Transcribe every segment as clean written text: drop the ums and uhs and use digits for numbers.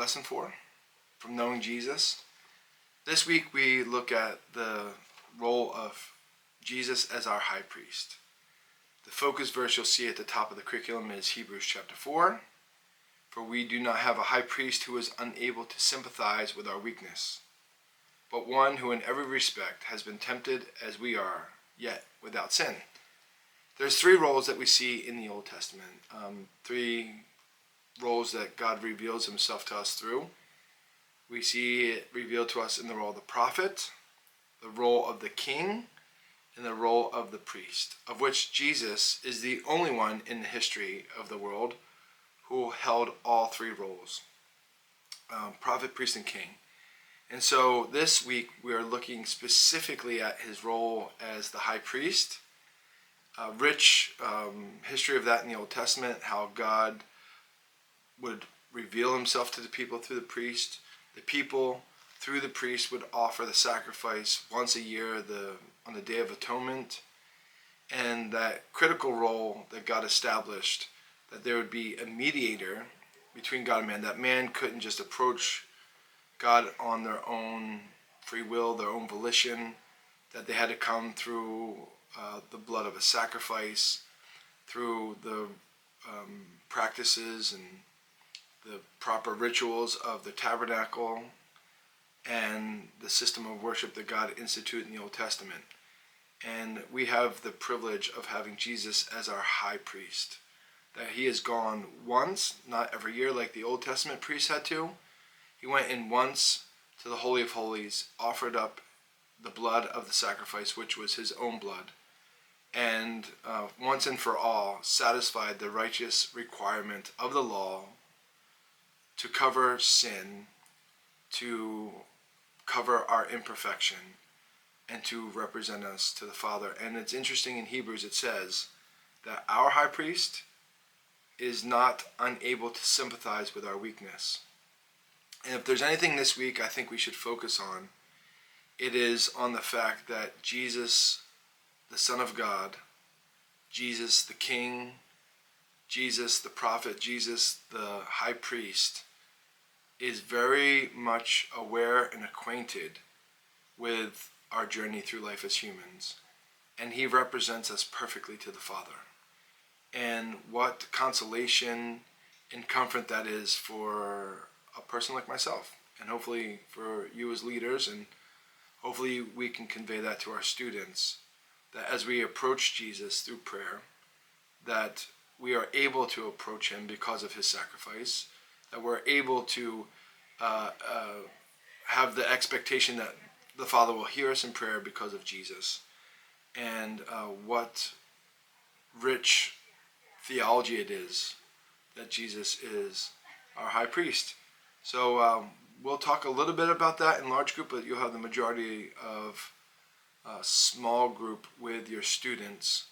lesson 4 from Knowing Jesus. This week we look at the role of Jesus as our high priest. The focus verse you'll see at the top of the curriculum is Hebrews chapter 4. For we do not have a high priest who is unable to sympathize with our weakness, but one who in every respect has been tempted as we are, yet without sin. There's 3 roles that we see in the Old Testament. 3 roles that God reveals himself to us through. We see it revealed to us in the role of the prophet, the role of the king, and the role of the priest, of which Jesus is the only one in the history of the world who held all 3 roles, prophet, priest, and king. And so this week we are looking specifically at his role as the high priest. Rich history of that in the Old Testament, how God would reveal himself to the people through the priest. The people, through the priest, would offer the sacrifice once a year on the Day of Atonement. And that critical role that God established, that there would be a mediator between God and man, that man couldn't just approach God on their own free will, their own volition, that they had to come through the blood of a sacrifice, through the practices and the proper rituals of the tabernacle and the system of worship that God instituted in the Old Testament. And we have the privilege of having Jesus as our high priest, that he has gone once, not every year like the Old Testament priests had to. He went in once to the Holy of Holies, offered up the blood of the sacrifice, which was his own blood, and once and for all satisfied the righteous requirement of the law to cover sin, to cover our imperfection, and to represent us to the Father. And it's interesting, in Hebrews it says that our high priest is not unable to sympathize with our weakness. And if there's anything this week I think we should focus on, it is on the fact that Jesus, the Son of God, Jesus the King, Jesus the prophet, Jesus the high priest, is very much aware and acquainted with our journey through life as humans. And he represents us perfectly to the Father. And what consolation and comfort that is for a person like myself, and hopefully for you as leaders, and hopefully we can convey that to our students, that as we approach Jesus through prayer, that we are able to approach him because of his sacrifice, that we're able to have the expectation that the Father will hear us in prayer because of Jesus. And what rich theology it is that Jesus is our high priest. So we'll talk a little bit about that in large group, but you'll have the majority of small group with your students.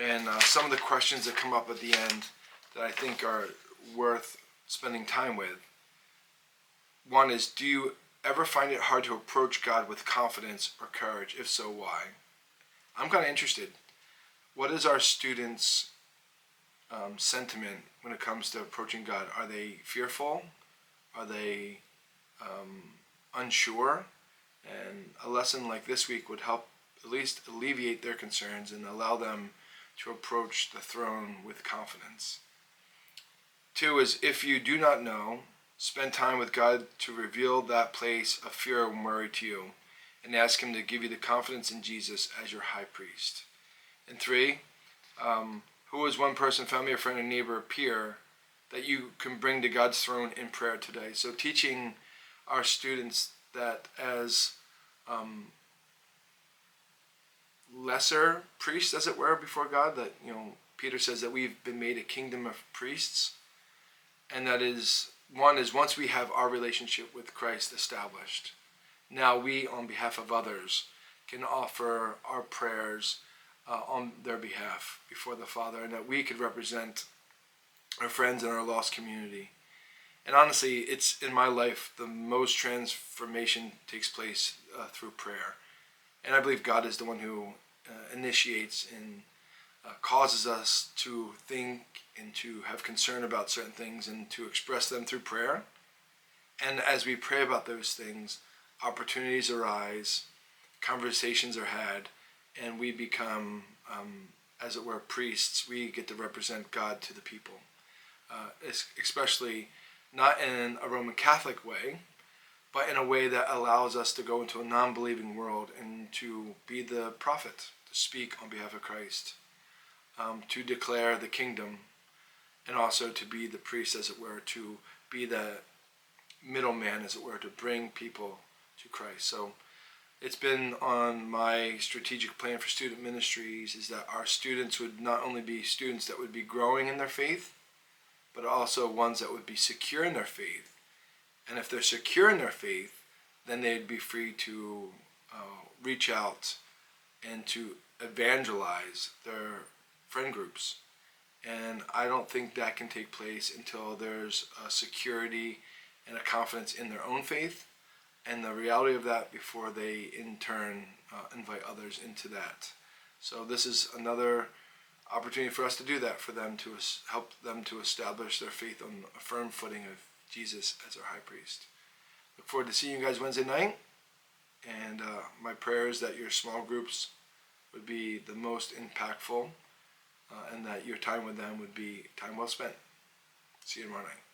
And some of the questions that come up at the end that I think are worth spending time with. One is, do you ever find it hard to approach God with confidence or courage? If so, why? I'm kind of interested. What is our students' sentiment when it comes to approaching God? Are they fearful? Are they unsure? And a lesson like this week would help at least alleviate their concerns and allow them to approach the throne with confidence. 2 is, if you do not know, spend time with God to reveal that place of fear and worry to you, and ask him to give you the confidence in Jesus as your high priest. And 3, who is one person, family, or friend, or neighbor, or peer that you can bring to God's throne in prayer today? So teaching our students that as lesser priests, as it were, before God, that, Peter says that we've been made a kingdom of priests, and that is, one is, once we have our relationship with Christ established, now we, on behalf of others, can offer our prayers on their behalf before the Father, and that we could represent our friends and our lost community. And honestly, it's in my life the most transformation takes place through prayer. And I believe God is the one who initiates and causes us to think and to have concern about certain things and to express them through prayer. And as we pray about those things, opportunities arise, conversations are had, and we become, as it were, priests. We get to represent God to the people, especially not in a Roman Catholic way, but in a way that allows us to go into a non-believing world and to be the prophet, to speak on behalf of Christ, to declare the kingdom, and also to be the priest, as it were, to be the middleman, as it were, to bring people to Christ. So it's been on my strategic plan for student ministries is that our students would not only be students that would be growing in their faith, but also ones that would be secure in their faith. And if they're secure in their faith, then they'd be free to reach out and to evangelize their friend groups. And I don't think that can take place until there's a security and a confidence in their own faith and the reality of that before they in turn invite others into that. So this is another opportunity for us to do that, for them to help them to establish their faith on a firm footing of Jesus as our high priest. Look forward to seeing you guys Wednesday night, and my prayer is that your small groups would be the most impactful and that your time with them would be time well spent. See you tomorrow night.